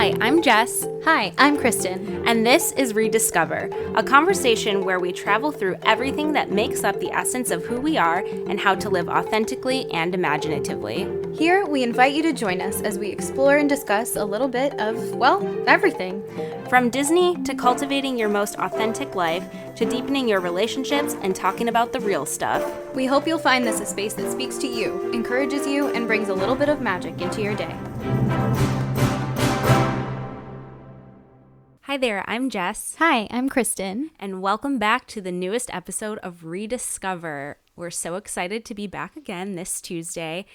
Hi, I'm Jess. Hi, I'm Kristen. And this is Rediscover, a conversation where we travel through everything that makes up the essence of who we are and how to live authentically and imaginatively. Here, we invite you to join us as we explore and discuss a little bit of, well, everything. From Disney to cultivating your most authentic life to deepening your relationships and talking about the real stuff. We hope you'll find this a space that speaks to you, encourages you, and brings a little bit of magic into your day. Hi there, I'm Jess. Hi, I'm Kristen. And welcome back to the newest episode of Rediscover. We're so excited to be back again this Tuesday.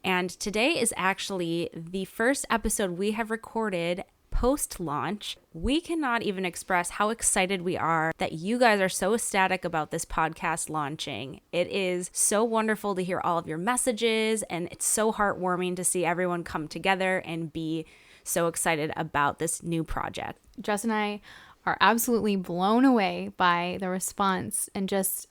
And today is actually the first episode we have recorded post-launch. We cannot even express how excited we are that you guys are so ecstatic about this podcast launching. It is so wonderful to hear all of your messages, and it's so heartwarming to see everyone come together and be so excited about this new project. Jess and I are absolutely blown away by the response and just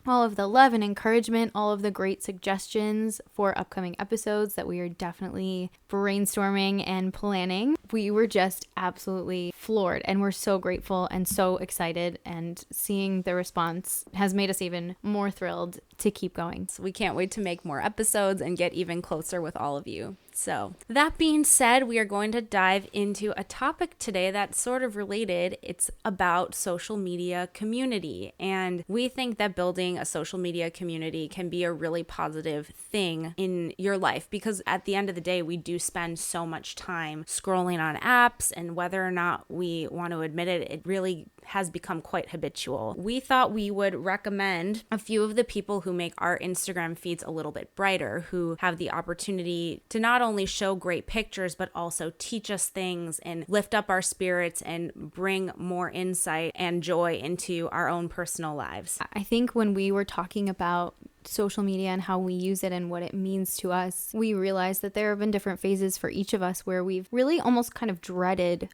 all of the love and encouragement, all of the great suggestions for upcoming episodes that we are definitely brainstorming and planning. We were just absolutely floored, and we're so grateful and so excited, and seeing the response has made us even more thrilled to keep going. So we can't wait to make more episodes and get even closer with all of you. So that being said, we are going to dive into a topic today that's sort of related. It's about social media community. And we think that building a social media community can be a really positive thing in your life, because at the end of the day, we do spend so much time scrolling on apps, and whether or not we want to admit it, it really has become quite habitual. We thought we would recommend a few of the people who make our Instagram feeds a little bit brighter, who have the opportunity to not only show great pictures, but also teach us things and lift up our spirits and bring more insight and joy into our own personal lives. I think when we were talking about social media and how we use it and what it means to us, we realized that there have been different phases for each of us where we've really almost kind of dreaded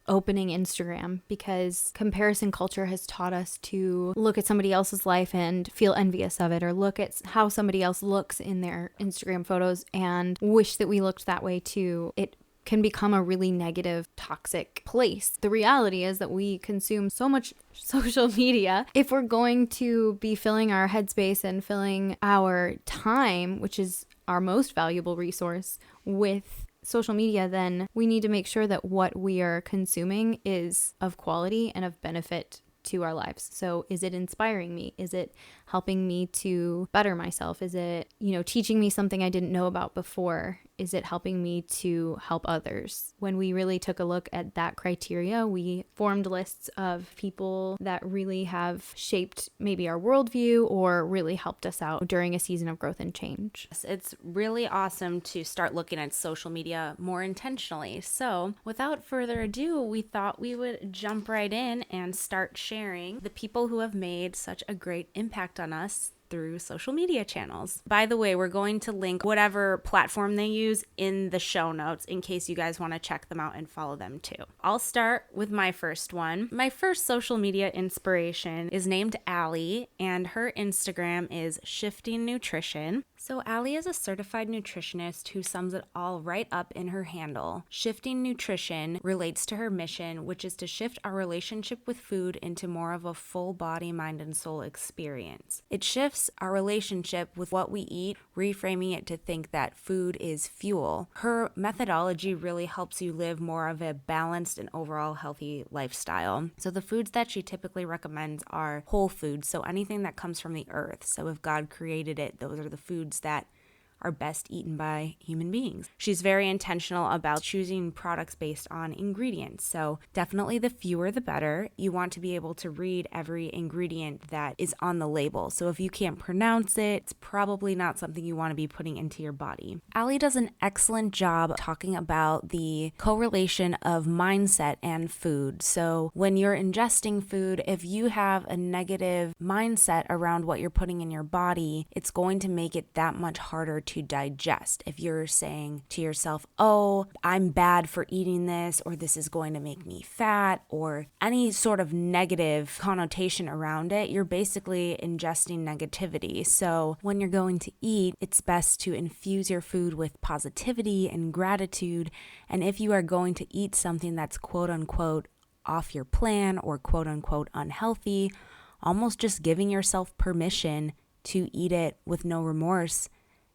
opening Instagram, because comparison culture has taught us to look at somebody else's life and feel envious of it, or look at how somebody else looks in their Instagram photos and wish that we looked that way too. It can become a really negative, toxic place. The reality is that we consume so much social media. If we're going to be filling our headspace and filling our time, which is our most valuable resource, with social media, then we need to make sure that what we are consuming is of quality and of benefit to our lives. So is it inspiring me? Is it helping me to better myself? Is it, teaching me something I didn't know about before? Is it helping me to help others? When we really took a look at that criteria, we formed lists of people that really have shaped maybe our worldview or really helped us out during a season of growth and change. It's really awesome to start looking at social media more intentionally. So without further ado, we thought we would jump right in and start sharing the people who have made such a great impact on us through social media channels. By the way, we're going to link whatever platform they use in the show notes in case you guys want to check them out and follow them too. I'll start with my first one. My first social media inspiration is named Allie, and her Instagram is Shifting Nutrition. So Allie is a certified nutritionist who sums it all right up in her handle. Shifting Nutrition relates to her mission, which is to shift our relationship with food into more of a full body, mind, and soul experience. It shifts our relationship with what we eat, reframing it to think that food is fuel. Her methodology really helps you live more of a balanced and overall healthy lifestyle. So the foods that she typically recommends are whole foods, so anything that comes from the earth. So if God created it, those are the foods that are best eaten by human beings. She's very intentional about choosing products based on ingredients. So definitely the fewer the better. You want to be able to read every ingredient that is on the label. So if you can't pronounce it, it's probably not something you want to be putting into your body. Allie does an excellent job talking about the correlation of mindset and food. So when you're ingesting food, if you have a negative mindset around what you're putting in your body, it's going to make it that much harder to digest. If you're saying to yourself, oh, I'm bad for eating this, or this is going to make me fat, or any sort of negative connotation around it, you're basically ingesting negativity. So when you're going to eat, it's best to infuse your food with positivity and gratitude. And if you are going to eat something that's quote unquote off your plan or quote unquote unhealthy, almost just giving yourself permission to eat it with no remorse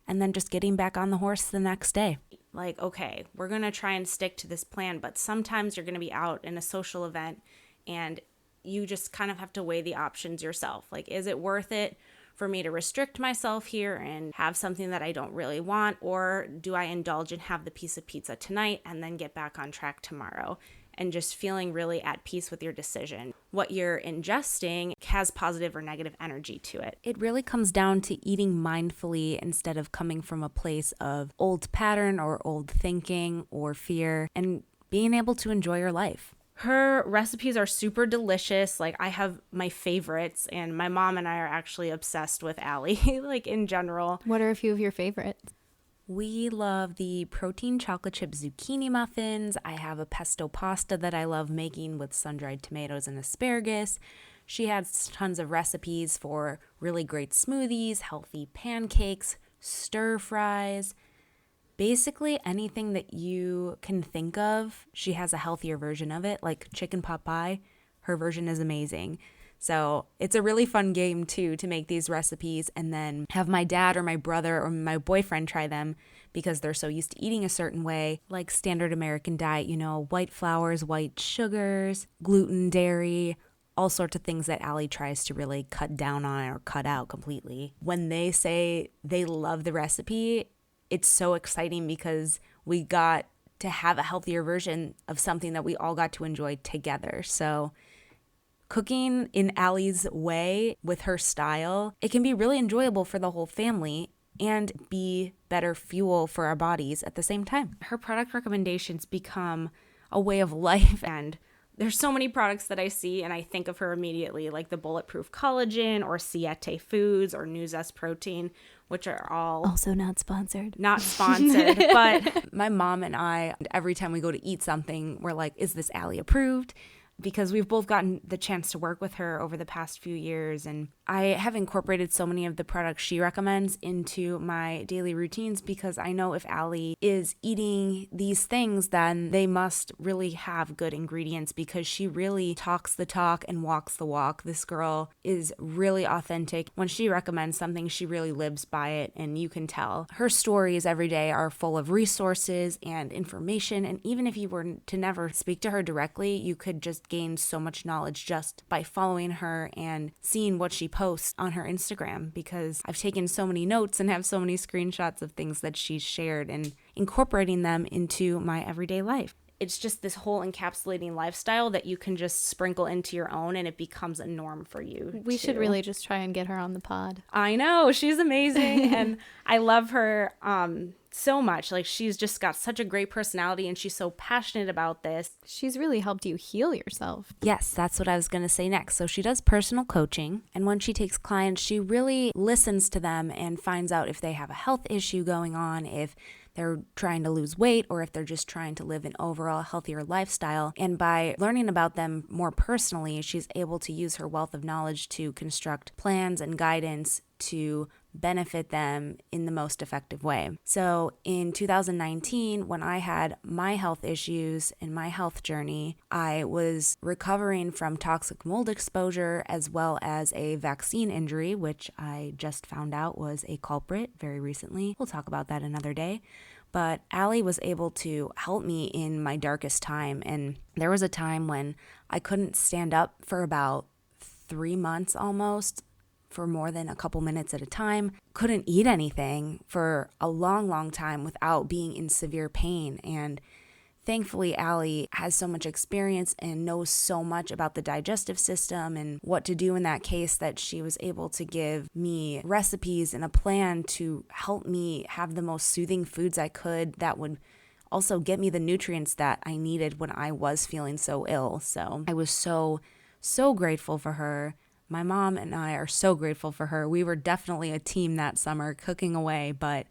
and then just getting back on the horse the next day. Like, okay, we're going to try and stick to this plan, but sometimes you're going to be out in a social event and you just kind of have to weigh the options yourself. Like, is it worth it for me to restrict myself here and have something that I don't really want? Or do I indulge and have the piece of pizza tonight and then get back on track tomorrow? And just feeling really at peace with your decision. What you're ingesting has positive or negative energy to it. It really comes down to eating mindfully instead of coming from a place of old pattern or old thinking or fear, and being able to enjoy your life. Her recipes are super delicious. Like, I have my favorites, and my mom and I are actually obsessed with Allie, like in general. What are a few of your favorites? We love the protein chocolate chip zucchini muffins. I have a pesto pasta that I love making with sun-dried tomatoes and asparagus. She has tons of recipes for really great smoothies, healthy pancakes, stir fries. Basically anything that you can think of, she has a healthier version of it, like chicken pot pie. Her version is amazing. So it's a really fun game, too, to make these recipes and then have my dad or my brother or my boyfriend try them because they're so used to eating a certain way, like standard American diet, you know, white flours, white sugars, gluten, dairy, all sorts of things that Allie tries to really cut down on or cut out completely. When they say they love the recipe, it's so exciting because we got to have a healthier version of something that we all got to enjoy together. So cooking in Allie's way with her style, it can be really enjoyable for the whole family and be better fuel for our bodies at the same time. Her product recommendations become a way of life, and there's so many products that I see and I think of her immediately, like the Bulletproof Collagen or Siete Foods or New Zest Protein, which are all also not sponsored. Not sponsored, but my mom and I, every time we go to eat something, we're like, is this Allie approved? Because we've both gotten the chance to work with her over the past few years, and I have incorporated so many of the products she recommends into my daily routines because I know if Allie is eating these things, then they must really have good ingredients because she really talks the talk and walks the walk. This girl is really authentic. When she recommends something, she really lives by it, and you can tell. Her stories every day are full of resources and information, and even if you were to never speak to her directly, you could just gain so much knowledge just by following her and seeing what she posts on her Instagram, because I've taken so many notes and have so many screenshots of things that she's shared and incorporating them into my everyday life. It's just this whole encapsulating lifestyle that you can just sprinkle into your own and it becomes a norm for you. We should really just try and get her on the pod. I know, she's amazing and I love her so much. Like, she's just got such a great personality and she's so passionate about this. She's really helped you heal yourself. Yes, that's what I was going to say next. So she does personal coaching, and when she takes clients, she really listens to them and finds out if they have a health issue going on, if they're trying to lose weight, or if they're just trying to live an overall healthier lifestyle. And by learning about them more personally, she's able to use her wealth of knowledge to construct plans and guidance to benefit them in the most effective way. So in 2019, when I had my health issues and my health journey, I was recovering from toxic mold exposure as well as a vaccine injury, which I just found out was a culprit very recently. We'll talk about that another day. But Allie was able to help me in my darkest time. And there was a time when I couldn't stand up for about 3 months almost, for more than a couple minutes at a time, couldn't eat anything for a long time without being in severe pain. And thankfully, Allie has so much experience and knows so much about the digestive system and what to do in that case that she was able to give me recipes and a plan to help me have the most soothing foods I could that would also get me the nutrients that I needed when I was feeling so ill. So I was so grateful for her. My mom and I are so grateful for her. We were definitely a team that summer cooking away, but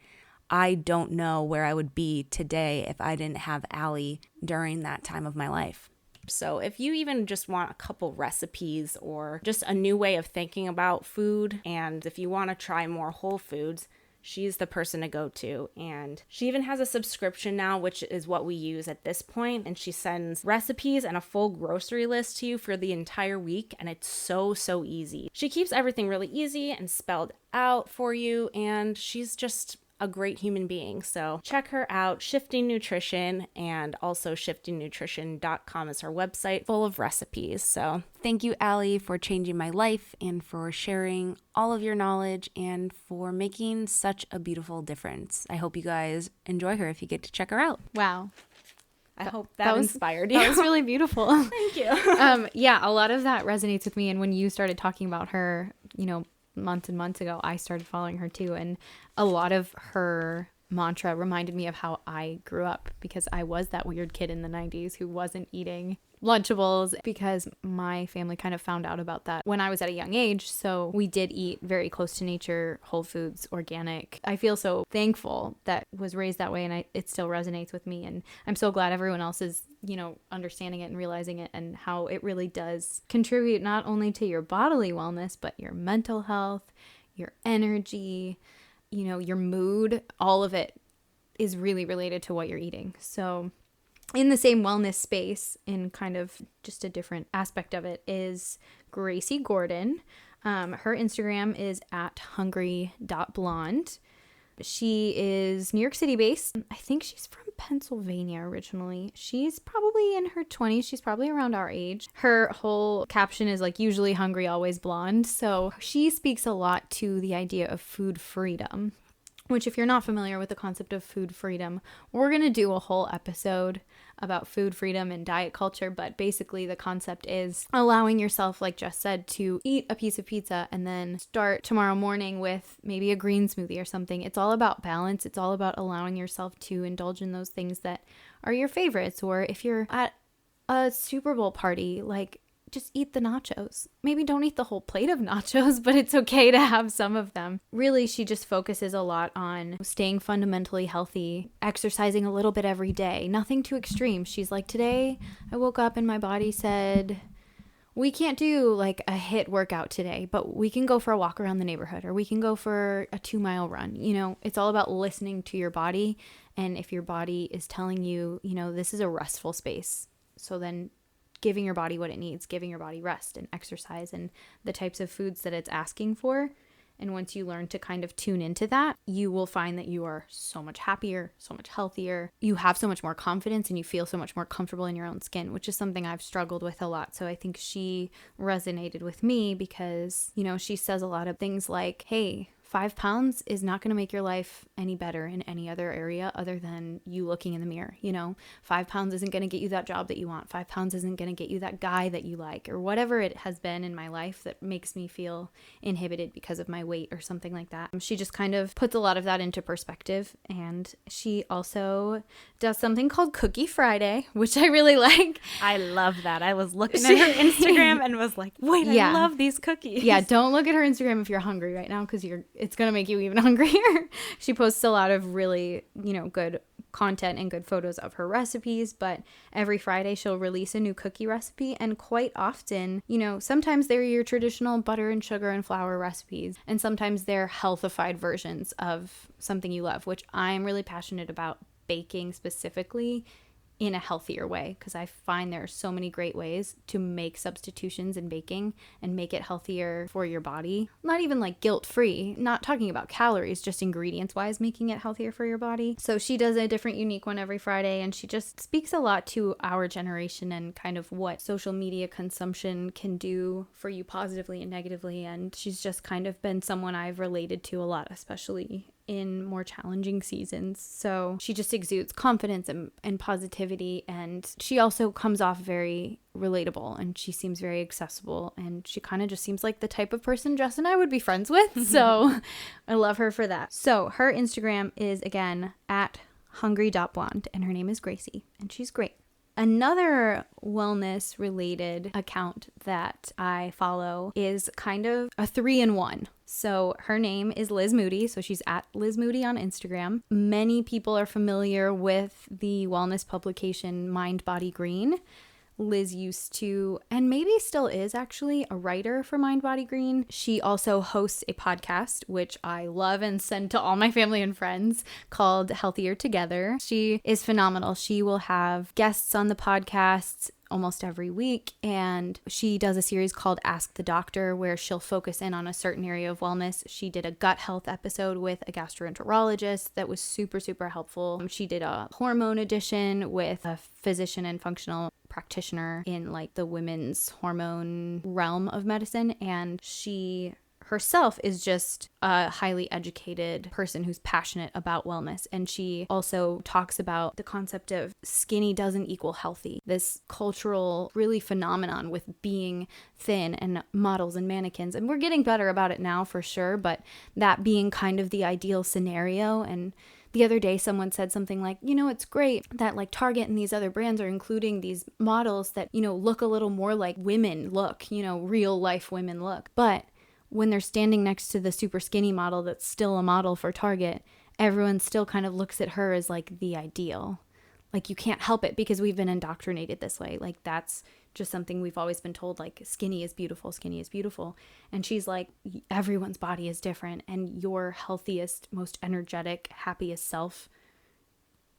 I don't know where I would be today if I didn't have Allie during that time of my life. So if you even just want a couple recipes or just a new way of thinking about food, and if you want to try more whole foods, she's the person to go to. And she even has a subscription now, which is what we use at this point. And she sends recipes and a full grocery list to you for the entire week. And it's so easy. She keeps everything really easy and spelled out for you. And she's just a great human being. So check her out, Shifting Nutrition, and also shiftingnutrition.com is her website full of recipes. So thank you, Allie, for changing my life and for sharing all of your knowledge and for making such a beautiful difference. I hope you guys enjoy her if you get to check her out. Wow. I hope that inspired you. That was really beautiful. Thank you. Yeah, a lot of that resonates with me. And when you started talking about her, months and months ago, I started following her too. And a lot of her mantra reminded me of how I grew up, because I was that weird kid in the 90s who wasn't eating Lunchables, because my family kind of found out about that when I was at a young age. So we did eat very close to nature, whole foods, organic. I feel so thankful that was raised that way, and it still resonates with me. And I'm so glad everyone else is, understanding it and realizing it, and how it really does contribute not only to your bodily wellness, but your mental health, your energy, your mood. All of it is really related to what you're eating. So in the same wellness space, in kind of just a different aspect of it, is Gracie Gordon. Her Instagram is at hungry.blonde. She is New York City based. I think she's from Pennsylvania originally. She's probably in her 20s. She's probably around our age. Her whole caption is like, usually hungry, always blonde. So she speaks a lot to the idea of food freedom, which, if you're not familiar with the concept of food freedom, we're going to do a whole episode about food freedom and diet culture. But basically the concept is allowing yourself, like Jess said, to eat a piece of pizza and then start tomorrow morning with maybe a green smoothie or something. It's all about balance. It's all about allowing yourself to indulge in those things that are your favorites. Or if you're at a Super Bowl party, like, just eat the nachos. Maybe don't eat the whole plate of nachos, but it's okay to have some of them. Really, she just focuses a lot on staying fundamentally healthy, exercising a little bit every day, nothing too extreme. She's like, today I woke up and my body said, we can't do like a HIIT workout today, but we can go for a walk around the neighborhood, or we can go for a 2-mile run. It's all about listening to your body. And if your body is telling you, this is a restful space, so then giving your body what it needs, giving your body rest and exercise and the types of foods that it's asking for. And once you learn to kind of tune into that, you will find that you are so much happier, so much healthier. You have so much more confidence and you feel so much more comfortable in your own skin, which is something I've struggled with a lot. So I think she resonated with me because, she says a lot of things like, hey, 5 pounds is not going to make your life any better in any other area other than you looking in the mirror. 5 pounds isn't going to get you that job that you want. 5 pounds isn't going to get you that guy that you like, or whatever it has been in my life that makes me feel inhibited because of my weight or something like that. She just kind of puts a lot of that into perspective. And she also does something called Cookie Friday, which I really like. I love that. I was looking at her Instagram and was like, wait, I love these cookies. Yeah, don't look at her Instagram if you're hungry right now, because it's going to make you even hungrier. She posts a lot of really, good content and good photos of her recipes, but every Friday she'll release a new cookie recipe. And quite often, sometimes they're your traditional butter and sugar and flour recipes, and sometimes they're healthified versions of something you love, which I'm really passionate about baking specifically in a healthier way, because I find there are so many great ways to make substitutions in baking and make it healthier for your body. Not even like guilt-free, not talking about calories, just ingredients-wise, making it healthier for your body. So she does a different unique one every Friday, and she just speaks a lot to our generation and kind of what social media consumption can do for you positively and negatively. And she's just kind of been someone I've related to a lot, especially in more challenging seasons. So she just exudes confidence and positivity, and she also comes off very relatable, and she seems very accessible, and she kind of just seems like the type of person Jess and I would be friends with. So I love her for that. So her Instagram is again at hungry.blonde, and her name is Gracie, and she's great. Another wellness related account that I follow is kind of a 3-in-1. So her name is Liz Moody. So she's at Liz Moody on Instagram. Many people are familiar with the wellness publication Mind, Body, Green. Liz used to, and maybe still is actually, a writer for Mind, Body, Green. She also hosts a podcast, which I love and send to all my family and friends, called Healthier Together. She is phenomenal. She will have guests on the podcast almost every week, and she does a series called Ask the Doctor, where she'll focus in on a certain area of wellness. She did a gut health episode with a gastroenterologist that was super, super helpful. She did a hormone edition with a physician and functional practitioner in like the women's hormone realm of medicine, and she herself is just a highly educated person who's passionate about wellness. And she also talks about the concept of skinny doesn't equal healthy, this cultural really phenomenon with being thin and models and mannequins. And we're getting better about it now for sure, but that being kind of the ideal scenario. And the other day, someone said something like, it's great that like Target and these other brands are including these models that, look a little more like women look, real life women look. But when they're standing next to the super skinny model that's still a model for Target, everyone still kind of looks at her as like the ideal. Like you can't help it because we've been indoctrinated this way. Like that's just something we've always been told, like skinny is beautiful, skinny is beautiful. And she's like, everyone's body is different, and your healthiest, most energetic, happiest self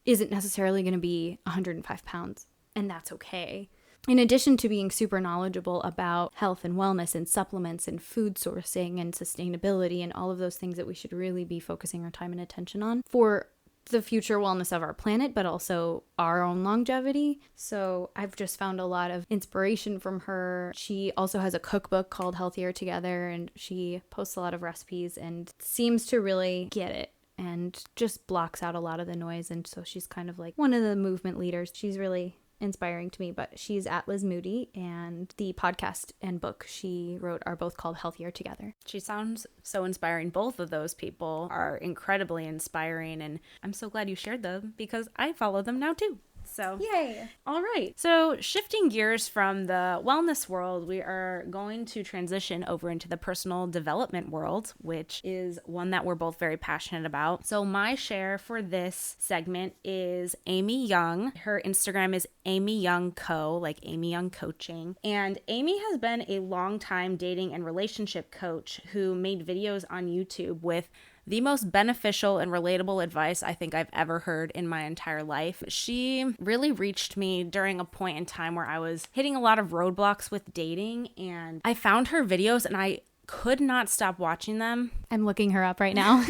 isn't necessarily going to be 105 pounds, and that's okay. In addition to being super knowledgeable about health and wellness and supplements and food sourcing and sustainability and all of those things that we should really be focusing our time and attention on for the future wellness of our planet, but also our own longevity. So I've just found a lot of inspiration from her. She also has a cookbook called Healthier Together, and she posts a lot of recipes and seems to really get it and just blocks out a lot of the noise. And so she's kind of like one of the movement leaders. She's really inspiring to me, but she's at Liz Moody, and the podcast and book she wrote are both called Healthier Together. She sounds so inspiring. Both of those people are incredibly inspiring, and I'm so glad you shared them because I follow them now too. So yay! All right. So shifting gears from the wellness world, we are going to transition over into the personal development world, which is one that we're both very passionate about. So my share for this segment is Amy Young. Her Instagram is Amy Young Co, like Amy Young Coaching. And Amy has been a longtime dating and relationship coach who made videos on YouTube with the most beneficial and relatable advice I think I've ever heard in my entire life. She really reached me during a point in time where I was hitting a lot of roadblocks with dating, and I found her videos and I could not stop watching them. I'm looking her up right now.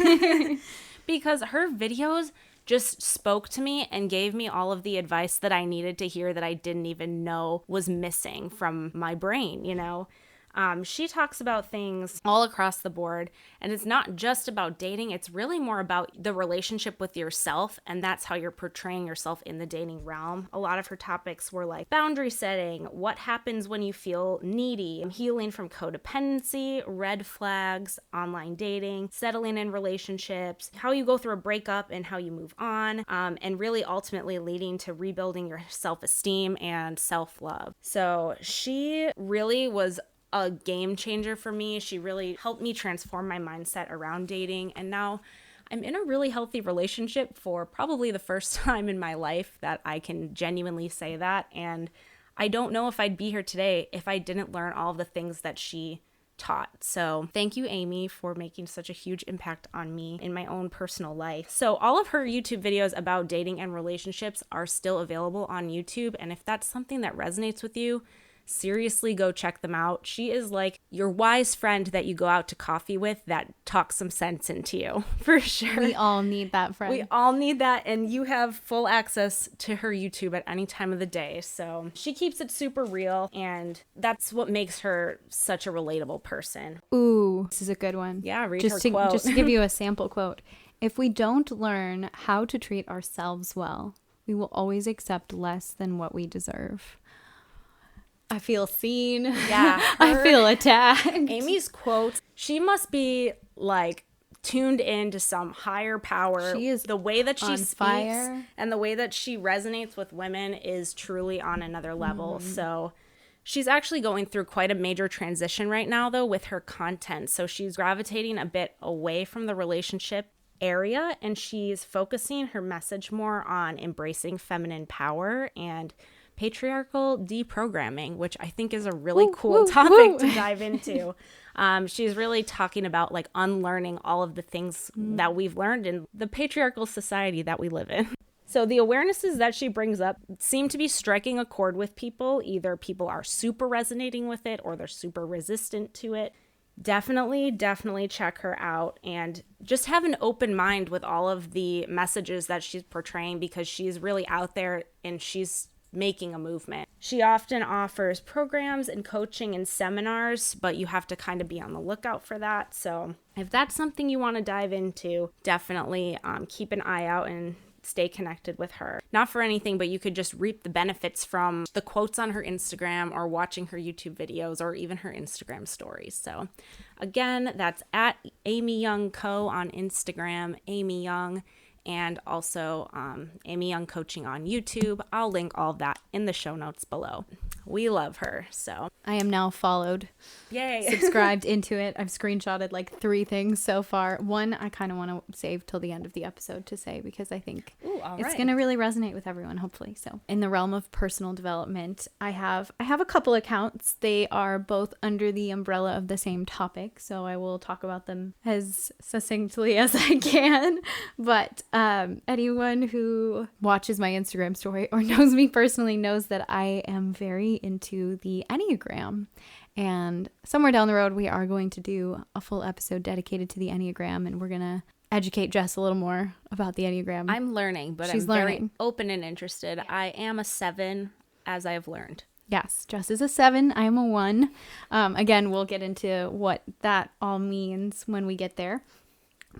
Because her videos just spoke to me and gave me all of the advice that I needed to hear that I didn't even know was missing from my brain, She talks about things all across the board, and it's not just about dating. It's really more about the relationship with yourself, and that's how you're portraying yourself in the dating realm. A lot of her topics were like boundary setting, what happens when you feel needy, healing from codependency, red flags, online dating, settling in relationships, how you go through a breakup and how you move on, and really ultimately leading to rebuilding your self-esteem and self-love. So she really was a game changer for me. She really helped me transform my mindset around dating. And now I'm in a really healthy relationship for probably the first time in my life that I can genuinely say that. And I don't know if I'd be here today if I didn't learn all of the things that she taught. So thank you, Amy, for making such a huge impact on me in my own personal life. So all of her YouTube videos about dating and relationships are still available on YouTube. And if that's something that resonates with you, seriously go check them out. She is like your wise friend that you go out to coffee with that talks some sense into you, for sure. We all need that friend. We all need that, and you have full access to her YouTube at any time of the day. So she keeps it super real, and that's what makes her such a relatable person. Ooh, this is a good one. Yeah, read her quote. Just to give you a sample quote. If we don't learn how to treat ourselves well, we will always accept less than what we deserve. I feel seen. Yeah. I feel attacked. Amy's quotes, she must be like tuned into some higher power. She is the way that she speaks fire. and the way that she resonates with women is truly on another level. So she's actually going through quite a major transition right now, though, with her content. So she's gravitating a bit away from the relationship area, and she's focusing her message more on embracing feminine power and patriarchal deprogramming, which I think is a really cool topic to dive into. She's really talking about like unlearning all of the things that we've learned in the patriarchal society that we live in. So the awarenesses that she brings up seem to be striking a chord with people. Either people are super resonating with it or they're super resistant to it. Definitely check her out and just have an open mind with all of the messages that she's portraying, because she's really out there and she's making a movement. She often offers programs and coaching and seminars, but you have to kind of be on the lookout for that. So if that's something you want to dive into, definitely keep an eye out and stay connected with her. Not for anything, but you could just reap the benefits from the quotes on her Instagram or watching her YouTube videos or even her Instagram stories. So again, that's at Amy Young Co on Instagram, Amy Young, and also Amy Young Coaching on YouTube. I'll link all of that in the show notes below. We love her, so. I am now followed. Yay. Subscribed into it. I've screenshotted like 3 things so far. One I kind of want to save till the end of the episode to say, because I think it's going to really resonate with everyone, hopefully. So in the realm of personal development, I have a couple accounts. They are both under the umbrella of the same topic, so I will talk about them as succinctly as I can. But anyone who watches my Instagram story or knows me personally knows that I am very into the Enneagram. And somewhere down the road, we are going to do a full episode dedicated to the Enneagram, and we're going to educate Jess a little more about the Enneagram. I'm learning, but She's I'm learning. very open and interested. Yeah. I am a 7, as I have learned. Yes, Jess is a 7. I am a 1. Again, we'll get into what that all means when we get there.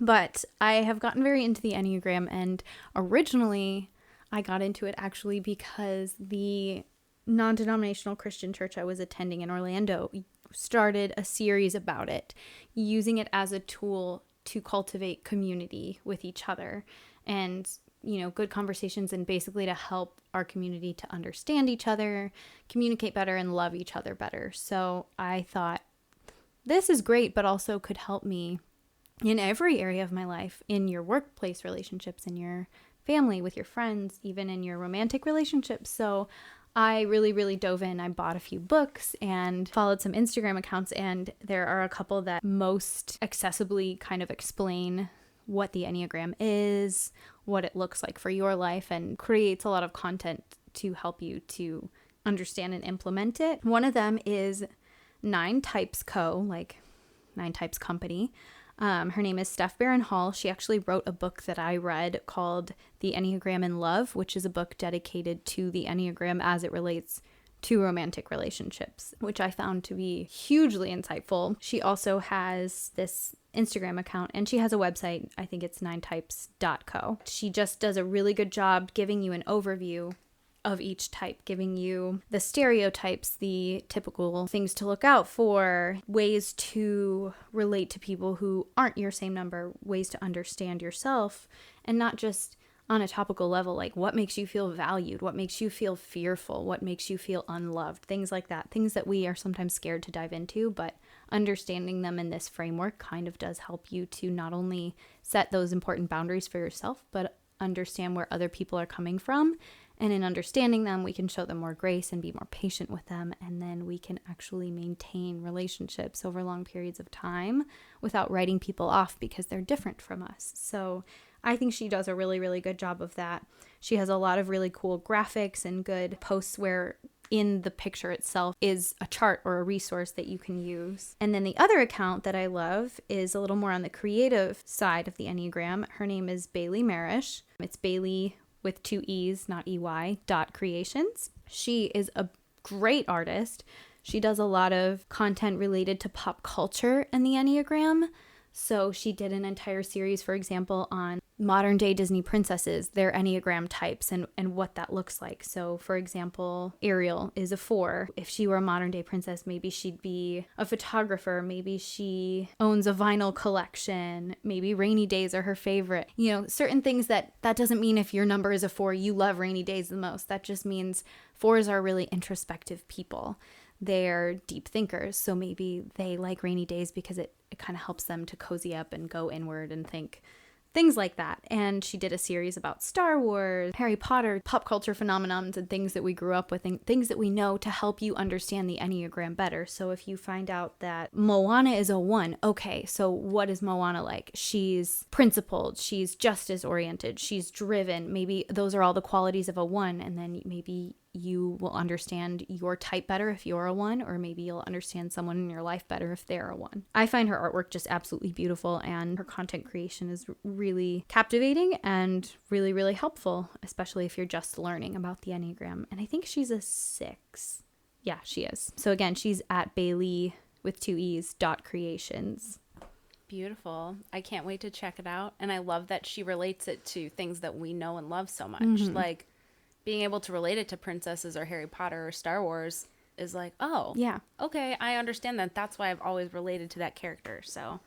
But I have gotten very into the Enneagram, and originally I got into it actually because the non-denominational Christian church I was attending in Orlando started a series about it, using it as a tool to cultivate community with each other and, you know, good conversations, and basically to help our community to understand each other, communicate better, and love each other better. So I thought, this is great, but also could help me in every area of my life, in your workplace relationships, in your family, with your friends, even in your romantic relationships. So I really dove in. I bought a few books and followed some Instagram accounts, and there are a couple that most accessibly kind of explain what the Enneagram is, what it looks like for your life, and creates a lot of content to help you to understand and implement it. One of them is 9 Types Co., like 9 Types Company. Her name is Steph Barron Hall. She actually wrote a book that I read called The Enneagram in Love, which is a book dedicated to the Enneagram as it relates to romantic relationships, which I found to be hugely insightful. She also has this Instagram account, and she has a website. I think it's 9types.co. She just does a really good job giving you an overview of each type, giving you the stereotypes, the typical things to look out for, ways to relate to people who aren't your same number, ways to understand yourself, and not just on a topical level, like what makes you feel valued, what makes you feel fearful, what makes you feel unloved, things like that, things that we are sometimes scared to dive into, but understanding them in this framework kind of does help you to not only set those important boundaries for yourself, but understand where other people are coming from. And in understanding them, we can show them more grace and be more patient with them. And then we can actually maintain relationships over long periods of time without writing people off because they're different from us. So I think she does a really good job of that. She has a lot of really cool graphics and good posts where in the picture itself is a chart or a resource that you can use. And then the other account that I love is a little more on the creative side of the Enneagram. Her name is Bailee Maresh. It's Bailee with 2 E's, not EY, .creations. She is a great artist. She does a lot of content related to pop culture and the Enneagram. So she did an entire series, for example, on modern day Disney princesses, their Enneagram types and what that looks like. So for example, Ariel is a 4. If she were a modern day princess, maybe she'd be a photographer. Maybe she owns a vinyl collection. Maybe rainy days are her favorite. You know, certain things that doesn't mean if your number is a 4, you love rainy days the most. That just means 4s are really introspective people. They're deep thinkers. So maybe they like rainy days because it kind of helps them to cozy up and go inward and think. Things like that. And she did a series about Star Wars, Harry Potter, pop culture phenomenons, and things that we grew up with and things that we know to help you understand the Enneagram better. So if you find out that Moana is a 1, okay, so what is Moana like? She's principled, she's justice oriented, she's driven. Maybe those are all the qualities of a 1, and then maybe you will understand your type better if you're a 1, or maybe you'll understand someone in your life better if they're a 1. I find her artwork just absolutely beautiful, and her content creation is really captivating and really, really helpful, especially if you're just learning about the Enneagram. And I think she's a 6. Yeah, she is. So again, she's at Bailee with 2 E's .creations. Beautiful. I can't wait to check it out. And I love that she relates it to things that we know and love so much. Like, being able to relate it to princesses or Harry Potter or Star Wars is like, oh, yeah, okay, I understand that. That's why I've always related to that character. So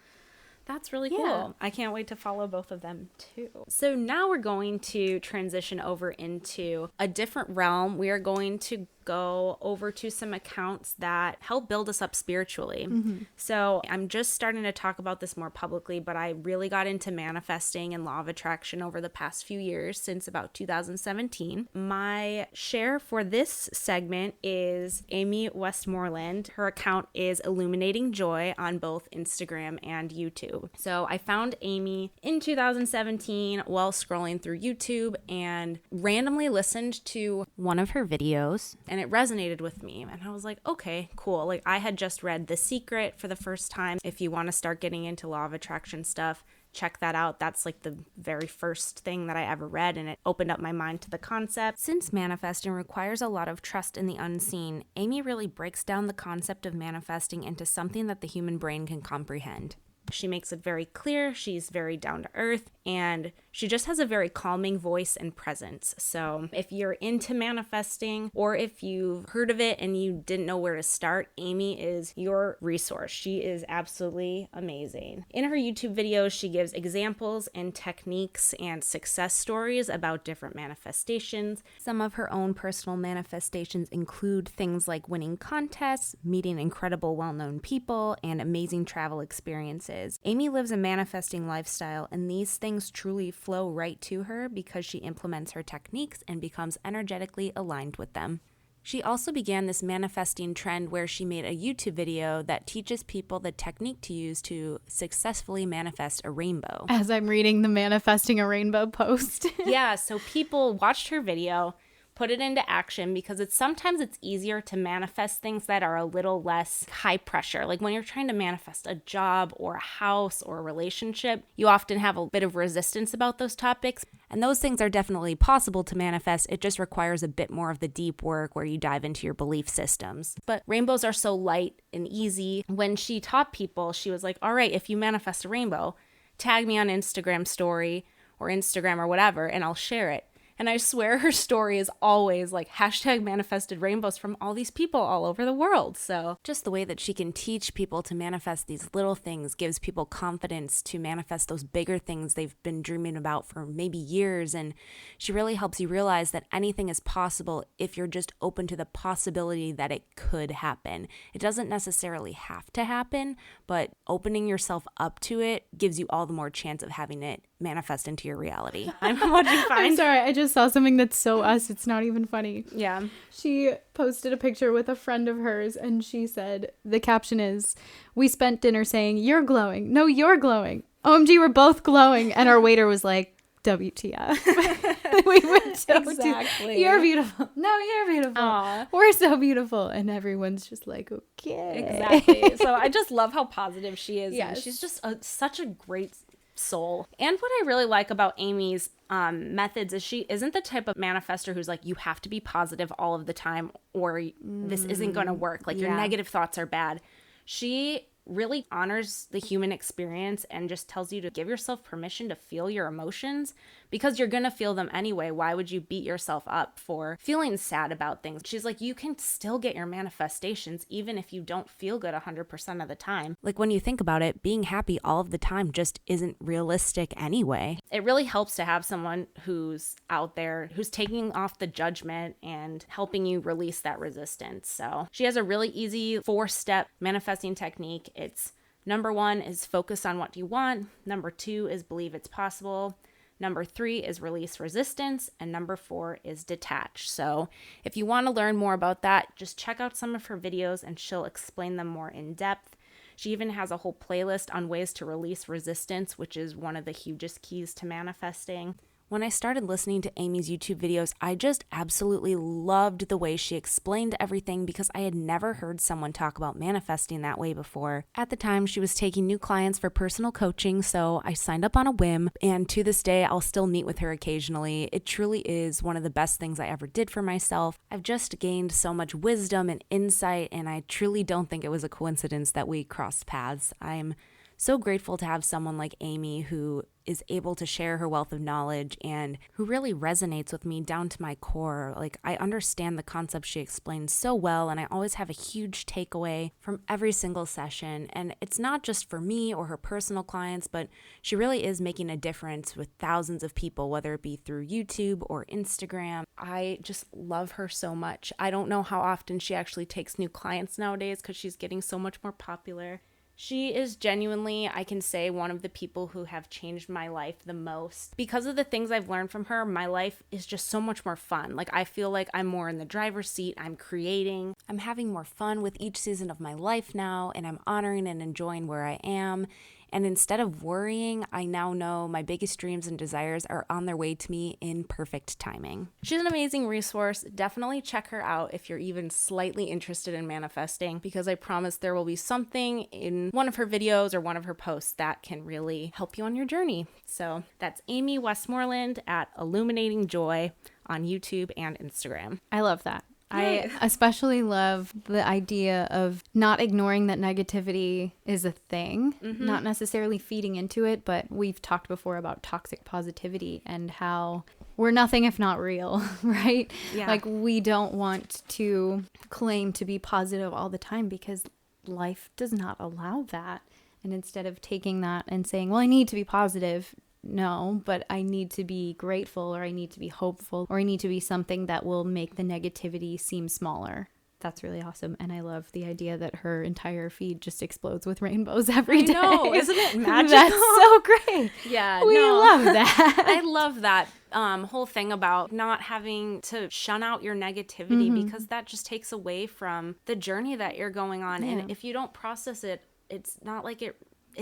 that's really cool. I can't wait to follow both of them too. So now we're going to transition over into a different realm. We are going to go over to some accounts that help build us up spiritually. So I'm just starting to talk about this more publicly, but I really got into manifesting and law of attraction over the past few years, since about 2017. My share for this segment is Amy Westmoreland. Her account is Illuminating Joy on both Instagram and YouTube. So I found Amy in 2017 while scrolling through YouTube and randomly listened to one of her videos, and it resonated with me. And I was like, okay, cool. Like, I had just read The Secret for the first time. If you want to start getting into law of attraction stuff, check that out. That's like the very first thing that I ever read, and it opened up my mind to the concept. Since manifesting requires a lot of trust in the unseen, Amy really breaks down the concept of manifesting into something that the human brain can comprehend. She makes it very clear. She's very down to earth, and she just has a very calming voice and presence. So if you're into manifesting, or if you've heard of it and you didn't know where to start, Amy is your resource. She is absolutely amazing. In her YouTube videos, she gives examples and techniques and success stories about different manifestations. Some of her own personal manifestations include things like winning contests, meeting incredible well-known people, and amazing travel experiences. Amy lives a manifesting lifestyle, and these things truly flow right to her because she implements her techniques and becomes energetically aligned with them. She also began this manifesting trend where she made a YouTube video that teaches people the technique to use to successfully manifest a rainbow. As I'm reading the Manifesting a Rainbow post. Yeah, so people watched her video, put it into action, because sometimes it's easier to manifest things that are a little less high pressure. Like when you're trying to manifest a job or a house or a relationship, you often have a bit of resistance about those topics. And those things are definitely possible to manifest. It just requires a bit more of the deep work where you dive into your belief systems. But rainbows are so light and easy. When she taught people, she was like, all right, if you manifest a rainbow, tag me on Instagram story or Instagram or whatever, and I'll share it. And I swear her story is always like #manifested rainbows from all these people all over the world. So just the way that she can teach people to manifest these little things gives people confidence to manifest those bigger things they've been dreaming about for maybe years. And she really helps you realize that anything is possible if you're just open to the possibility that it could happen. It doesn't necessarily have to happen, but opening yourself up to it gives you all the more chance of having it manifest into your reality. What'd you find? I'm sorry, I just saw something that's so us. It's not even funny. Yeah. She posted a picture with a friend of hers, and she said, the caption is, "We spent dinner saying, 'You're glowing.' No, you're glowing. OMG, we're both glowing." And our waiter was like, WTF. We went so exactly. You're beautiful. No, you're beautiful. Aww. We're so beautiful. And everyone's just like, okay. Exactly. So I just love how positive she is. Yes. And she's just such a great soul. And what I really like about Amy's methods is she isn't the type of manifester who's like, you have to be positive all of the time or this isn't going to work. Like your negative thoughts are bad. She really honors the human experience and just tells you to give yourself permission to feel your emotions because you're going to feel them anyway. Why would you beat yourself up for feeling sad about things? She's like, you can still get your manifestations even if you don't feel good 100% of the time. Like when you think about it, being happy all of the time just isn't realistic anyway. It really helps to have someone who's out there, who's taking off the judgment and helping you release that resistance. So she has a really easy 4-step manifesting technique. It's number 1 is focus on what you want. Number 2 is believe it's possible. Number 3 is release resistance. And number 4 is detach. So if you want to learn more about that, just check out some of her videos and she'll explain them more in depth. She even has a whole playlist on ways to release resistance, which is one of the hugest keys to manifesting. When I started listening to Amy's YouTube videos, I just absolutely loved the way she explained everything because I had never heard someone talk about manifesting that way before. At the time, she was taking new clients for personal coaching, so I signed up on a whim, and to this day, I'll still meet with her occasionally. It truly is one of the best things I ever did for myself. I've just gained so much wisdom and insight, and I truly don't think it was a coincidence that we crossed paths. I'm so grateful to have someone like Amy who is able to share her wealth of knowledge and who really resonates with me down to my core. Like, I understand the concepts she explains so well, and I always have a huge takeaway from every single session. And it's not just for me or her personal clients, but she really is making a difference with thousands of people, whether it be through YouTube or Instagram. I just love her so much. I don't know how often she actually takes new clients nowadays because she's getting so much more popular. She is genuinely, I can say, one of the people who have changed my life the most. Because of the things I've learned from her, my life is just so much more fun. Like, I feel like I'm more in the driver's seat. I'm creating. I'm having more fun with each season of my life now, and I'm honoring and enjoying where I am. And instead of worrying, I now know my biggest dreams and desires are on their way to me in perfect timing. She's an amazing resource. Definitely check her out if you're even slightly interested in manifesting, because I promise there will be something in one of her videos or one of her posts that can really help you on your journey. So that's Amy Westmoreland at Illuminating Joy on YouTube and Instagram. I love that. I especially love the idea of not ignoring that negativity is a thing, not necessarily feeding into it, but we've talked before about toxic positivity and how we're nothing if not real, right? Yeah. Like, we don't want to claim to be positive all the time because life does not allow that. And instead of taking that and saying, well, I need to be positive, no, but I need to be grateful, or I need to be hopeful, or I need to be something that will make the negativity seem smaller. That's really awesome. And I love the idea that her entire feed just explodes with rainbows every day. I know, isn't it magical? That's so great. Yeah, we love that. I love that whole thing about not having to shun out your negativity, because that just takes away from the journey that you're going on. Yeah. And if you don't process it, it's not like it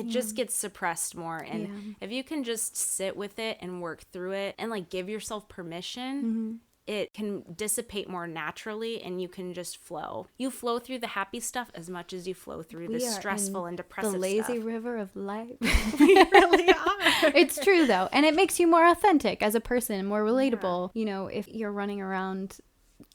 just gets suppressed more. And if you can just sit with it and work through it and like give yourself permission, it can dissipate more naturally, and you can just flow. You flow through the happy stuff as much as you flow through the stressful and depressive the lazy stuff. river of life. We really are. It's true though, and it makes you more authentic as a person, more relatable. You know, if you're running around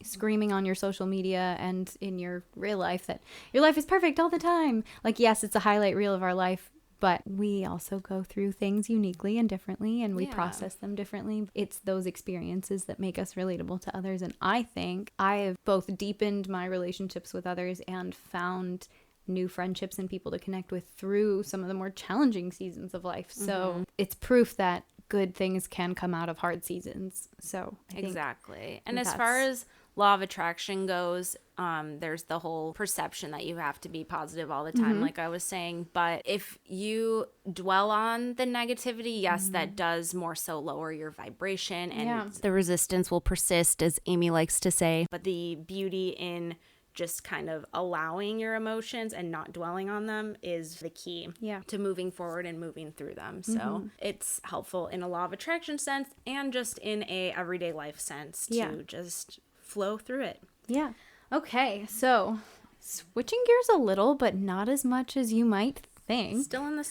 screaming on your social media and in your real life that your life is perfect all the time, like, yes, it's a highlight reel of our life, but we also go through things uniquely and differently, and we process them differently. It's those experiences that make us relatable to others. And I think I have both deepened my relationships with others and found new friendships and people to connect with through some of the more challenging seasons of life. So it's proof that good things can come out of hard seasons. So I exactly. And as far as law of attraction goes, there's the whole perception that you have to be positive all the time, like I was saying. But if you dwell on the negativity, yes, that does more so lower your vibration, and the resistance will persist, as Amy likes to say. But the beauty in just kind of allowing your emotions and not dwelling on them is the key to moving forward and moving through them. So it's helpful in a law of attraction sense and just in a everyday life sense to just flow through it. Yeah. Okay, so switching gears a little, but not as much as you might think. Still in the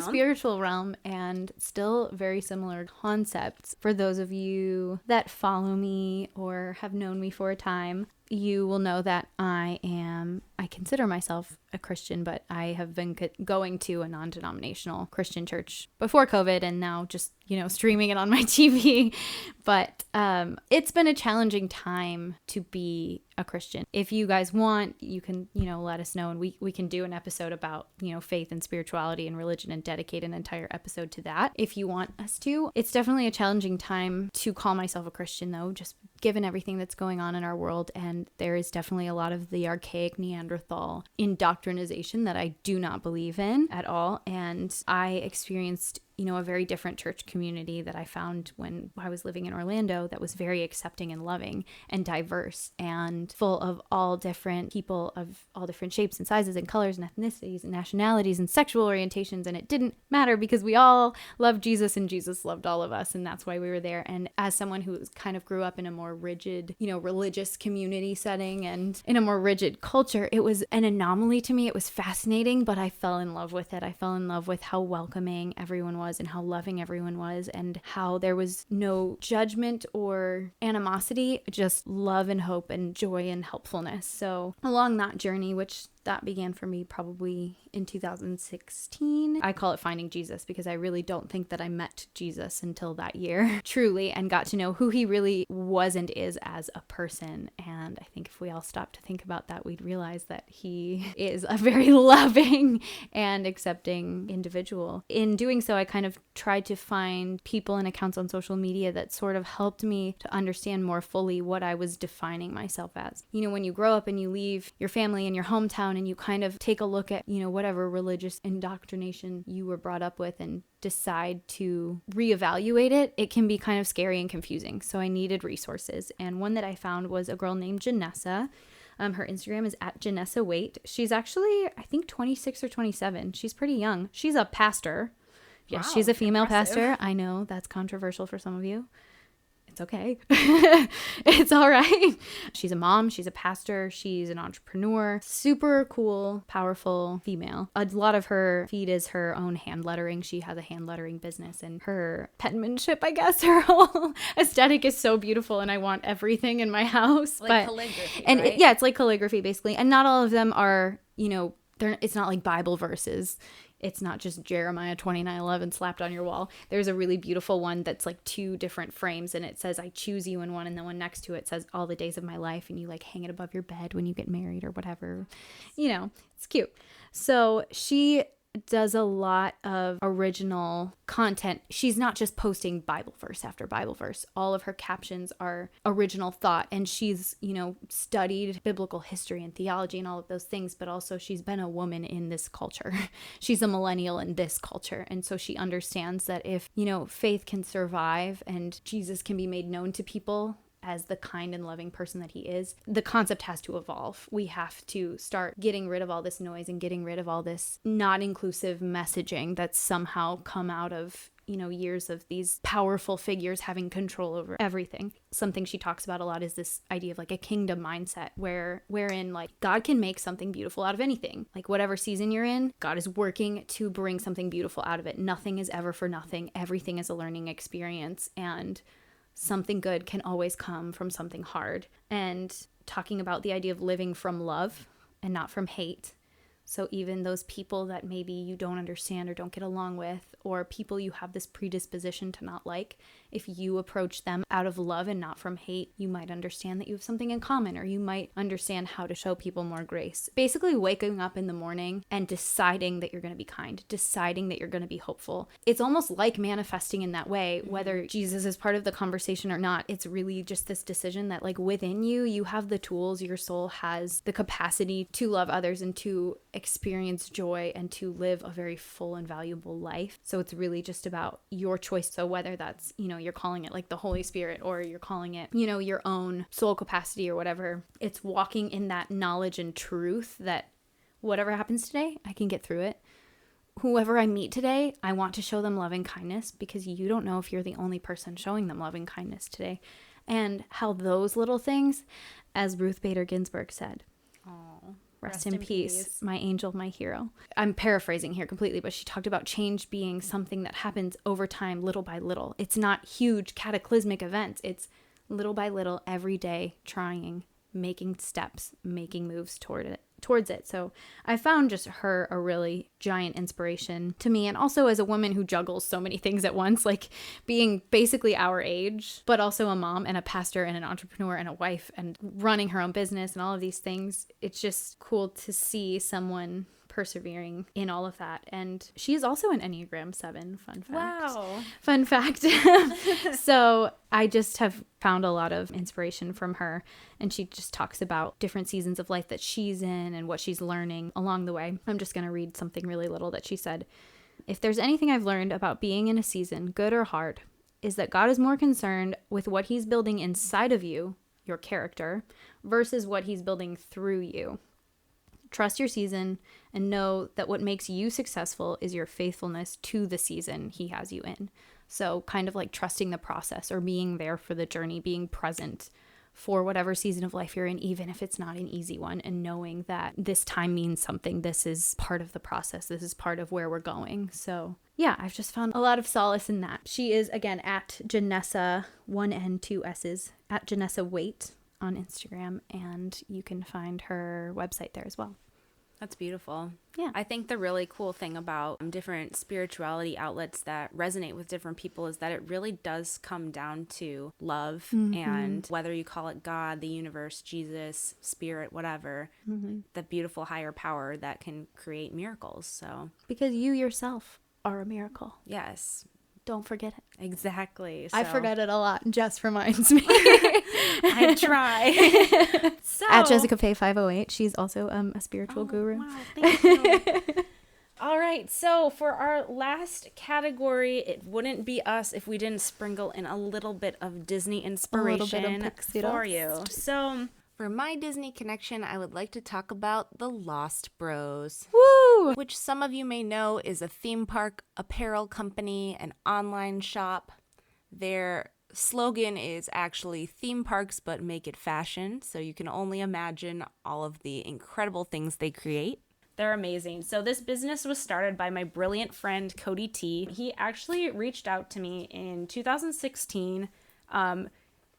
spiritual realm, and still very similar concepts. For those of you that follow me or have known me for a time, you will know that I am I consider myself a Christian, but I have been going to a non-denominational Christian church before COVID and now just, streaming it on my TV. But it's been a challenging time to be a Christian. If you guys want, you can, let us know, and we can do an episode about, faith and spirituality and religion and dedicate an entire episode to that if you want us to. It's definitely a challenging time to call myself a Christian, though, just given everything that's going on in our world. And there is definitely a lot of the archaic Neanderthal indoctrination that I do not believe in at all. And I experienced a very different church community that I found when I was living in Orlando that was very accepting and loving and diverse and full of all different people of all different shapes and sizes and colors and ethnicities and nationalities and sexual orientations. And it didn't matter because we all loved Jesus and Jesus loved all of us. And that's why we were there. And as someone who kind of grew up in a more rigid, religious community setting and in a more rigid culture, it was an anomaly to me. It was fascinating, but I fell in love with it. I fell in love with how welcoming everyone was and how loving everyone was and how there was no judgment or animosity, just love and hope and joy and helpfulness. So along that journey, which that began for me probably in 2016. I call it finding Jesus because I really don't think that I met Jesus until that year, truly, and got to know who he really was and is as a person. And I think if we all stopped to think about that, we'd realize that he is a very loving and accepting individual. In doing so, I kind of tried to find people and accounts on social media that sort of helped me to understand more fully what I was defining myself as. When you grow up and you leave your family and your hometown and you kind of take a look at, whatever religious indoctrination you were brought up with and decide to reevaluate it, it can be kind of scary and confusing. So I needed resources. And one that I found was a girl named Jenessa. Her Instagram is at Jenessa Wait. She's actually, I think, 26 or 27. She's pretty young. She's a pastor. Yes, wow, she's a female pastor. I know that's controversial for some of you. It's okay. It's all right. She's a mom. She's a pastor. She's an entrepreneur. Super cool, powerful female. A lot of her feed is her own hand lettering. She has a hand lettering business, and her penmanship, I guess, her whole aesthetic is so beautiful, and I want everything in my house. Like calligraphy, and right? Yeah, it's like calligraphy, basically. And not all of them are, it's not like Bible verses. It's not just Jeremiah 29:11 slapped on your wall. There's a really beautiful one that's like 2 different frames, and it says, I choose you in one, and the one next to it says all the days of my life, and you like hang it above your bed when you get married or whatever. It's cute. So she does a lot of original content. She's not just posting Bible verse after Bible verse. All of her captions are original thought, and she's, studied biblical history and theology and all of those things, but also she's been a woman in this culture. She's a millennial in this culture, and so she understands that if, faith can survive and Jesus can be made known to people as the kind and loving person that he is, the concept has to evolve. We have to start getting rid of all this noise and getting rid of all this not inclusive messaging that's somehow come out of, years of these powerful figures having control over everything. Something she talks about a lot is this idea of like a kingdom mindset wherein like God can make something beautiful out of anything. Like whatever season you're in, God is working to bring something beautiful out of it. Nothing is ever for nothing. Everything is a learning experience, and something good can always come from something hard. And talking about the idea of living from love and not from hate. So even those people that maybe you don't understand or don't get along with, or people you have this predisposition to not like, if you approach them out of love and not from hate, you might understand that you have something in common, or you might understand how to show people more grace. Basically waking up in the morning and deciding that you're going to be kind, deciding that you're going to be hopeful. It's almost like manifesting in that way, whether Jesus is part of the conversation or not. It's really just this decision that like within you, you have the tools, your soul has the capacity to love others and to experience joy and to live a very full and valuable life. So it's really just about your choice. So whether that's, you're calling it like the Holy Spirit, or you're calling it, your own soul capacity or whatever, it's walking in that knowledge and truth that whatever happens today, I can get through it. Whoever I meet today, I want to show them loving kindness, because you don't know if you're the only person showing them loving kindness today. And how those little things, as Ruth Bader Ginsburg said, Rest in peace, my angel, my hero. I'm paraphrasing here completely, but she talked about change being something that happens over time, little by little. It's not huge cataclysmic events. It's little by little, every day, trying, making steps, making moves toward it. towards it. So I found just her a really giant inspiration to me. And also as a woman who juggles so many things at once, like being basically our age, but also a mom and a pastor and an entrepreneur and a wife and running her own business and all of these things. It's just cool to see someone persevering in all of that. And she is also an Enneagram 7, fun fact. Wow. Fun fact. So I just have found a lot of inspiration from her, and she just talks about different seasons of life that she's in and what she's learning along the way. I'm just going to read something really little that she said. If there's anything I've learned about being in a season, good or hard, is that God is more concerned with what he's building inside of you, your character, versus what he's building through you. Trust your season and know that what makes you successful is your faithfulness to the season he has you in. So kind of like trusting the process or being there for the journey, being present for whatever season of life you're in, even if it's not an easy one, and knowing that this time means something. This is part of the process. This is part of where we're going. So yeah, I've just found a lot of solace in that. She is, again, at Jenessa, 1 N, 2 S's, at Jenessa Weight on Instagram, and you can find her website there as well. That's beautiful. Yeah. I think the really cool thing about different spirituality outlets that resonate with different people is that it really does come down to love, and whether you call it God, the universe, Jesus, spirit, whatever, the beautiful higher power that can create miracles. So Because you yourself are a miracle. yes, Don't forget it. exactly. I So, forget it a lot. Jess reminds me. I try. So At Jessica Faye 508. She's also a spiritual guru. Wow, thank you. All right, so for our last category, it wouldn't be us if we didn't sprinkle in a little bit of Disney inspiration pixie for dust. you. So for my Disney connection, I would like to talk about the Lost Bros. Woo! Which some of you may know is a theme park apparel company, an online shop. Their slogan is actually theme parks, but make it fashion. So you can only imagine all of the incredible things they create. They're amazing. So this business was started by my brilliant friend, Cody T. He actually reached out to me in 2016.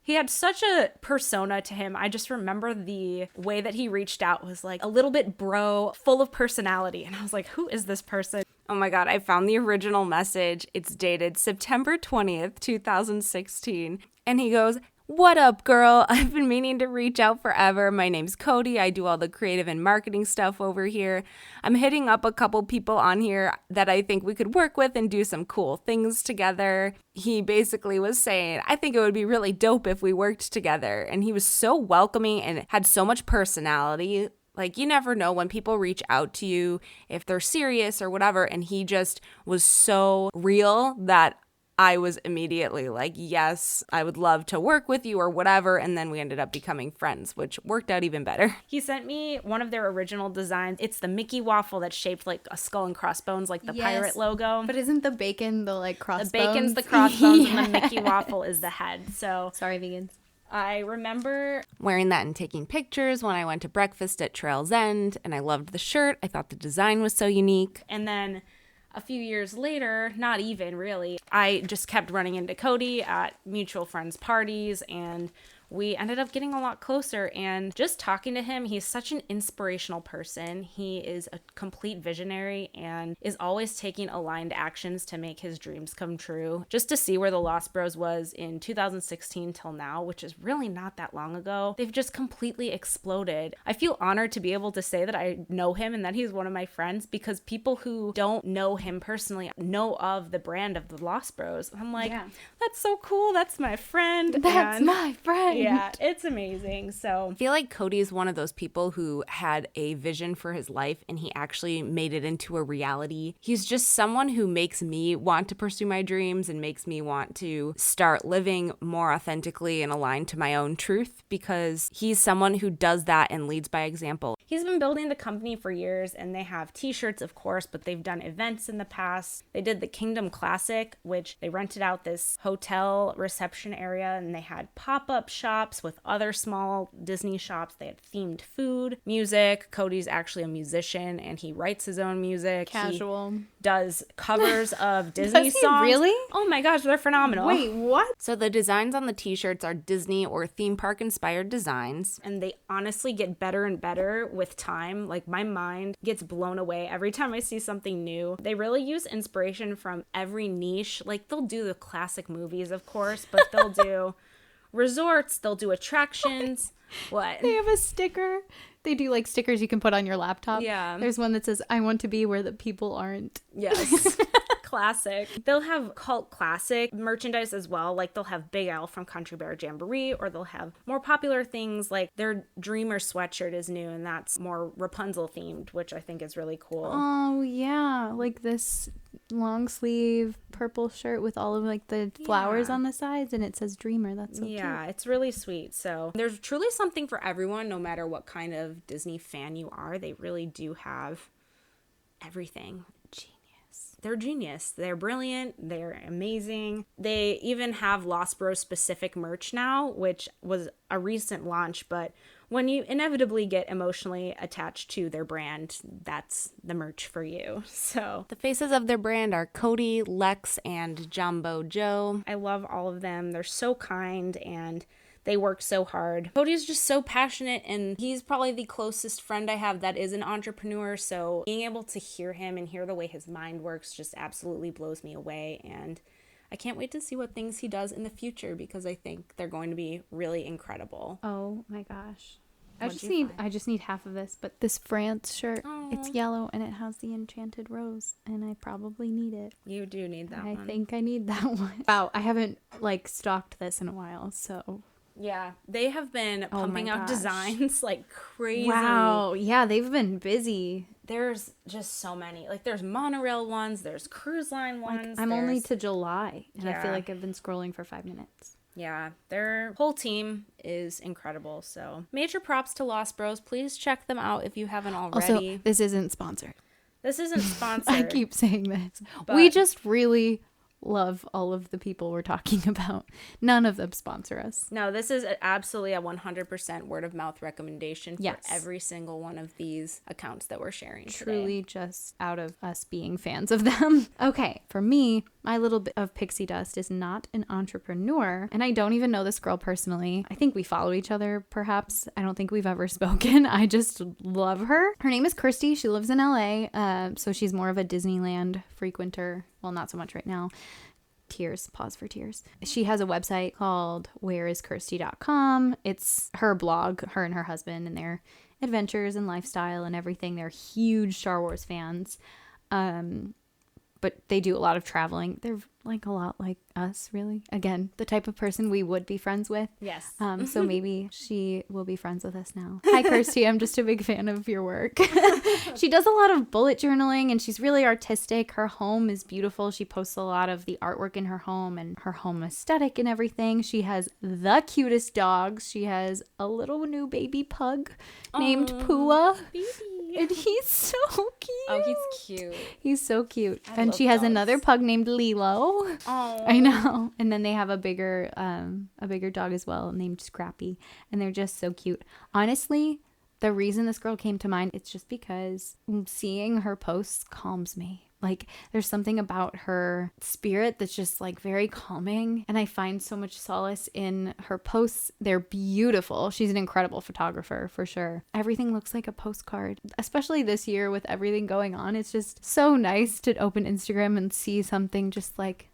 He had such a persona to him. I just remember the way that he reached out was like a little bit bro, full of personality. And I was like, who is this person? Oh my God, I found the original message. It's dated September 20th, 2016. And he goes, "What up, girl? I've been meaning to reach out forever. My name's Cody. I do all the creative and marketing stuff over here. I'm hitting up a couple people on here that I think we could work with and do some cool things together." He basically was saying, I think it would be really dope if we worked together. And he was so welcoming and had so much personality. Like, you never know when people reach out to you, if they're serious or whatever. And he just was so real that I was immediately like, yes, I would love to work with you or whatever. And then we ended up becoming friends, which worked out even better. He sent me one of their original designs. It's the Mickey waffle that's shaped like a skull and crossbones, like the pirate logo. But isn't the bacon the like crossbones? The bacon's the crossbones and the Mickey waffle is the head. So sorry, vegans. I remember wearing that and taking pictures when I went to breakfast at Trail's End, and I loved the shirt. I thought the design was so unique. And then a few years later, not even really, I just kept running into Cody at mutual friends' parties, and we ended up getting a lot closer. And just talking to him, he's such an inspirational person. He is a complete visionary and is always taking aligned actions to make his dreams come true. Just to see where the Lost Bros was in 2016 till now, which is really not that long ago, they've just completely exploded. I feel honored to be able to say that I know him and that he's one of my friends, because people who don't know him personally know of the brand of the Lost Bros. I'm like, that's so cool. That's my friend. That's my friend. Yeah, it's amazing. So I feel like Cody is one of those people who had a vision for his life and he actually made it into a reality. He's just someone who makes me want to pursue my dreams and makes me want to start living more authentically and aligned to my own truth, because he's someone who does that and leads by example. He's been building the company for years, and they have t-shirts, of course, but they've done events in the past. They did the Kingdom Classic, which they rented out this hotel reception area, and they had pop-up shops with other small Disney shops. They had themed food, music. Cody's actually a musician, and he writes his own music. Casual. does covers of Disney Does he songs. really? Oh my gosh, they're phenomenal. Wait, what? So the designs on the t-shirts are Disney or theme park inspired designs, and they honestly get better and better with time. Like, my mind gets blown away every time I see something new. They really use inspiration from every niche. Like, they'll do the classic movies, of course, but they'll do resorts, they'll do attractions. What? They have a sticker. They do like stickers you can put on your laptop. Yeah. There's one that says, I want to be where the people aren't. Yes. Classic. They'll have cult classic merchandise as well. Like, they'll have Big L from Country Bear Jamboree, or they'll have more popular things like their Dreamer sweatshirt is new, and that's more Rapunzel themed, which I think is really cool. Oh, yeah. Like this long sleeve purple shirt with all of like the flowers on the sides, and it says Dreamer. That's so cute. It's really sweet. So there's truly something for everyone, no matter what kind of Disney fan you are. They really do have everything. They're genius. They're brilliant. They're amazing. They even have Lost Bros specific merch now, which was a recent launch, but when you inevitably get emotionally attached to their brand, that's the merch for you. So the faces of their brand are Cody, Lex, and Jumbo Joe. I love all of them. They're so kind and they work so hard. Cody's just so passionate, and he's probably the closest friend I have that is an entrepreneur, so being able to hear him and hear the way his mind works just absolutely blows me away, and I can't wait to see what things he does in the future, because I think they're going to be really incredible. Oh my gosh. I What'd just need half of this, but this France shirt, Aw. it's yellow and it has the enchanted rose, and I probably need it. You do need that I one. think I need that one. Wow, I haven't like stocked this in a while, so Yeah, they have been Oh my pumping out gosh. designs like crazy. wow. Yeah, they've been busy. There's just so many. Like, there's monorail ones, there's cruise line Like ones. I'm only there's- to July, and I feel Yeah. like I've been scrolling for 5 minutes. Yeah, their whole team is incredible. So major props to Lost Bros. Please check them out if you haven't already. Also, this isn't sponsored. This isn't sponsored. I keep saying this. But- We just really love all of the people we're talking about. None of them sponsor us. No, this is absolutely a 100% word of mouth recommendation for Yes. every single one of these accounts that we're sharing Truly just out of us being fans of them. Okay, for me, my little bit of pixie dust is not an entrepreneur, and I don't even know this girl personally. I think we follow each other, perhaps. I don't think we've ever spoken. I just love her. Her name is Kirsty. She lives in LA, so she's more of a Disneyland frequenter. Well, not so much right now. Tears, pause for tears. She has a website called whereiskirsty.com. It's her blog, her and her husband and their adventures and lifestyle and everything. They're huge Star Wars fans. But they do a lot of traveling. They're like a lot like us, really. Again, the type of person we would be friends with. Yes. So maybe she will be friends with us now. Hi, Kirsty. I'm just a big fan of your work. She does a lot of bullet journaling, and she's really artistic. Her home is beautiful. She posts a lot of the artwork in her home and her home aesthetic and everything. She has the cutest dogs. She has a little new baby pug named Pua. And he's so cute. Oh, he's cute. He's so cute. I And love she has dogs. another pug named Lilo. Oh, I know. And then they have a bigger dog as well named Scrappy. And they're just so cute. Honestly, the reason this girl came to mind, it's just because seeing her posts calms me. Like, there's something about her spirit that's just like very calming, and I find so much solace in her posts. They're beautiful. She's an incredible photographer for sure. Everything looks like a postcard, especially this year with everything going on. It's just so nice to open Instagram and see something just like,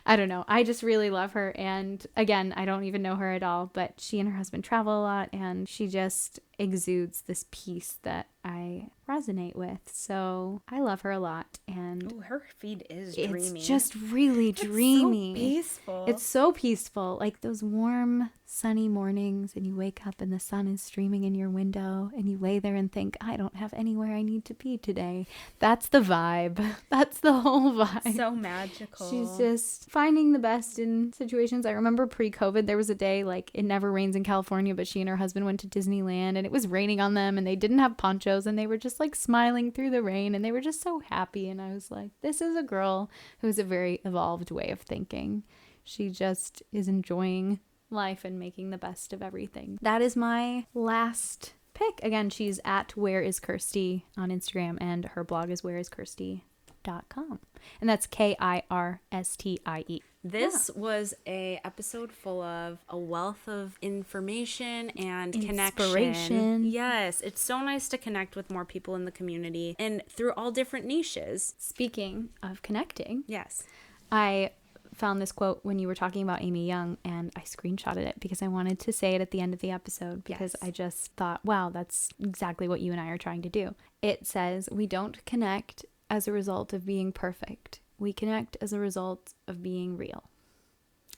I don't know. I just really love her. And again, I don't even know her at all, but she and her husband travel a lot, and she just exudes this peace that I resonate with. So I love her a lot. And Ooh, her feed is dreamy. it's just really dreamy. It's so peaceful. It's so peaceful. Like those warm, sunny mornings, and you wake up and the sun is streaming in your window, and you lay there and think, I don't have anywhere I need to be today. That's the vibe. That's the whole vibe. so magical. She's just finding the best in situations. I remember pre-COVID, there was a day like it never rains in California, but she and her husband went to Disneyland, and it was raining on them, and they didn't have ponchos, and they were just like smiling through the rain, and they were just so happy. And I was like, this is a girl who has a very evolved way of thinking. She just is enjoying life and making the best of everything. That is my last pick. Again, she's at Where Is Kirsty on Instagram, and her blog is whereiskirsty.com. And that's KIRSTIE. This was a episode full of a wealth of information and connection. Yes, it's so nice to connect with more people in the community and through all different niches. Speaking of connecting, yes, I found this quote when you were talking about Amy Young, and I screenshotted it because I wanted to say it at the end of the episode, because I just thought, wow, that's exactly what you and I are trying to do. It says, we don't connect as a result of being perfect. We connect as a result of being real.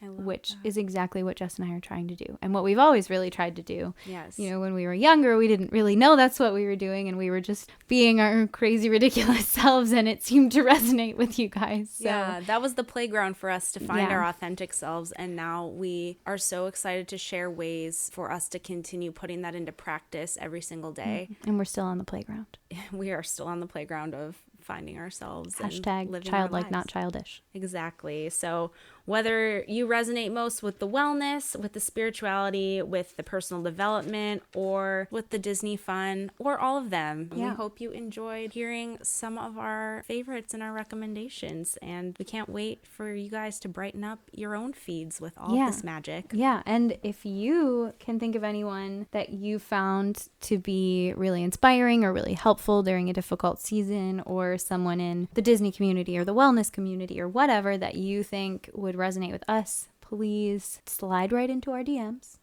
Which is exactly what Jess and I are trying to do, and what we've always really tried to do. Yes. You know, when we were younger, we didn't really know that's what we were doing, and we were just being our crazy, ridiculous selves, and it seemed to resonate with you guys. So. Yeah, that was the playground for us to find our authentic selves, and now we are so excited to share ways for us to continue putting that into practice every single day. And we're still on the playground. We are still on the playground of finding ourselves. Hashtag and living childlike, not childish. Exactly. So whether you resonate most with the wellness, with the spirituality, with the personal development, or with the Disney fun, or all of them, we hope you enjoyed hearing some of our favorites and our recommendations. And we can't wait for you guys to brighten up your own feeds with all of this magic. Yeah. And if you can think of anyone that you found to be really inspiring or really helpful during a difficult season, or someone in the Disney community or the wellness community or whatever that you think would resonate with us, please slide right into our DMs.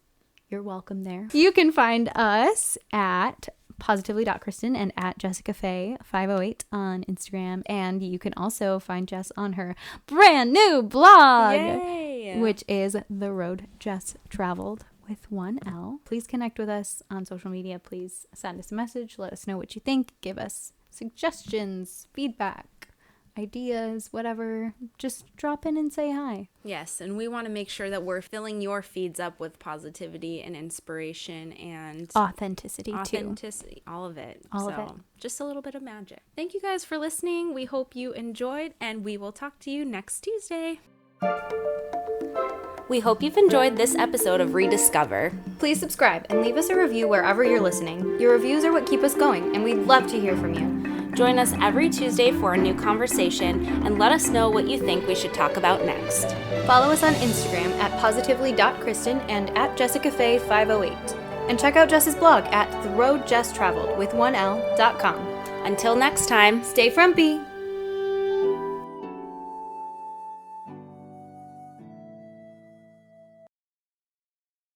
You're welcome there. You can find us at positively.kristen and at jessicafaye508 on Instagram. And you can also find Jess on her brand new blog, which is The Road Jess Traveled with one L. Please connect with us on social media. Please send us a message. Let us know what you think. Give us suggestions, feedback, ideas, whatever. Just drop in and say hi. Yes, and we want to make sure that we're filling your feeds up with positivity and inspiration and authenticity, all of it. All of it. Just a little bit of magic. Thank you guys for listening. We hope you enjoyed, and we will talk to you next Tuesday. We hope you've enjoyed this episode of Rediscover. Please subscribe and leave us a review wherever you're listening. Your reviews are what keep us going, and we'd love to hear from you. Join us every Tuesday for a new conversation, and let us know what you think we should talk about next. Follow us on Instagram at positively.kristen and at jessicafaye508. And check out Jess's blog at theroadjesstraveled with 1l.com. Until next time, stay frumpy.